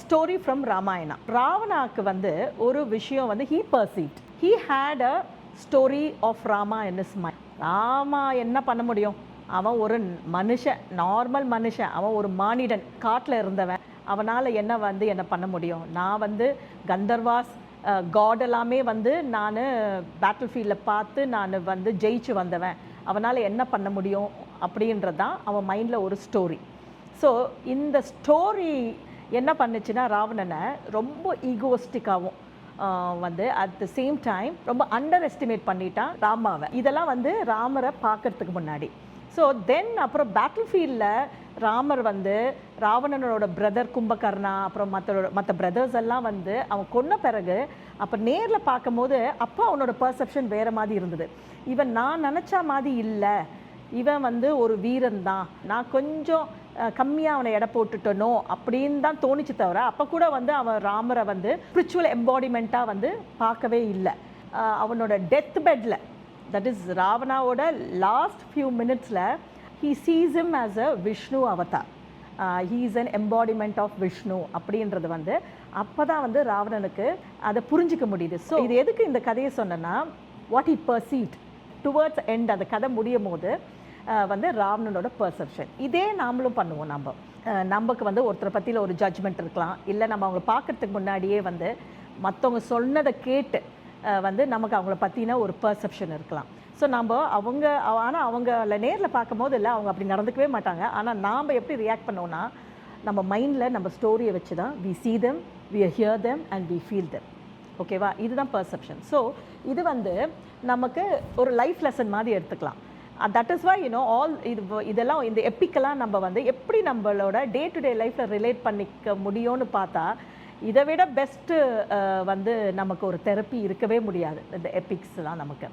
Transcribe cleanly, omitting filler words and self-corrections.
Story from Ramayana. ராவணாவுக்கு வந்து ஒரு விஷயம் வந்து he perceived, he had a story of Rama in his mind. Rama என்ன பண்ண முடியும்? அவன் ஒரு மனுஷன், நார்மல் மனுஷன், அவன் ஒரு மானிடன், காட்டில் இருந்தவன். அவனால் என்ன பண்ண முடியும்? நான் வந்து கந்தர்வாஸ் காட் எல்லாமே வந்து நான் பேட்டில் ஃபீல்டில் பார்த்து நான் வந்து ஜெயிச்சு வந்தவன். அவனால் என்ன பண்ண முடியும் அப்படின்றது தான் அவன் மைண்டில் ஒரு ஸ்டோரி. ஸோ இந்த ஸ்டோரி என்ன பண்ணுச்சுன்னா ராவணனை ரொம்ப ஈகோஸ்டிக்காகவும் வந்து அட் த சேம் டைம் ரொம்ப அண்டர் எஸ்டிமேட் பண்ணிட்டான் ராமாவை. இதெல்லாம் வந்து ராமரை பார்க்கறதுக்கு முன்னாடி. ஸோ தென் அப்புறம் பேட்டில் ஃபீல்டில் ராமர் வந்து ராவணனோட பிரதர் கும்பகர்ணா அப்புறம் மற்ற பிரதர்ஸ் எல்லாம் வந்து அவன் கொன்ன பிறகு அப்போ நேரில் பார்க்கும்போது அப்போ அவனோட பர்செப்ஷன் வேறு மாதிரி இருந்தது. இவன் நான் நினச்சா மாதிரி இல்லை, இவன் வந்து ஒரு வீரன் தான், நான் கொஞ்சம் கம்மியாக அவனை எடை போட்டுட்டனோ அப்படின்னு தான் தோணிச்சு தவிர அப்போ கூட வந்து அவன் ராமரை வந்து ஸ்பிரிச்சுவல் எம்பாடிமெண்ட்டாக வந்து பார்க்கவே இல்லை. அவனோட டெத் பெட்டில், தட் இஸ் ராவணாவோட லாஸ்ட் ஃபியூ மினிட்ஸில் he sees him as a Vishnu avatar. He is an embodiment of Vishnu அப்படின்றது வந்து அப்போ தான் வந்து ராவணனுக்கு அதை புரிஞ்சிக்க முடியுது. ஸோ இது எதுக்கு இந்த கதையை சொன்னேன்னா, what he perceived towards end, அந்த கதை முடியும் போது வந்து ராவணனோட பர்செப்ஷன். இதே நாமளும் பண்ணுவோம். நமக்கு வந்து ஒருத்தரை பற்றியில் ஒரு ஜட்ஜ்மெண்ட் இருக்கலாம், இல்லை நம்ம அவங்கள பார்க்குறதுக்கு முன்னாடியே வந்து மற்றவங்க சொன்னதை கேட்டு வந்து நமக்கு அவங்கள பற்றின ஒரு பர்செப்ஷன் இருக்கலாம். ஸோ ஆனால் அவங்கள நேரில் பார்க்கும்போது இல்லை, அவங்க அப்படி நடந்துக்கவே மாட்டாங்க. ஆனால் நாம் எப்படி ரியாக்ட் பண்ணோன்னா, நம்ம மைண்டில் நம்ம ஸ்டோரியை வச்சு தான் we see them, we hear them and we feel them. ஓகேவா? இதுதான் பர்செப்ஷன். ஸோ இது வந்து நமக்கு ஒரு லைஃப் லெசன் மாதிரி எடுத்துக்கலாம். தட் இஸ் வை ஆல் இதெல்லாம் இந்த எப்பிக்கெல்லாம் நம்ம வந்து எப்படி நம்மளோட டே டு டே லைஃப்பில் ரிலேட் பண்ணிக்க முடியும்னு பார்த்தா, இதை விட பெஸ்ட்டு வந்து நமக்கு ஒரு தெரப்பி இருக்கவே முடியாது இந்த எப்பிக்ஸ்லாம் நமக்கு.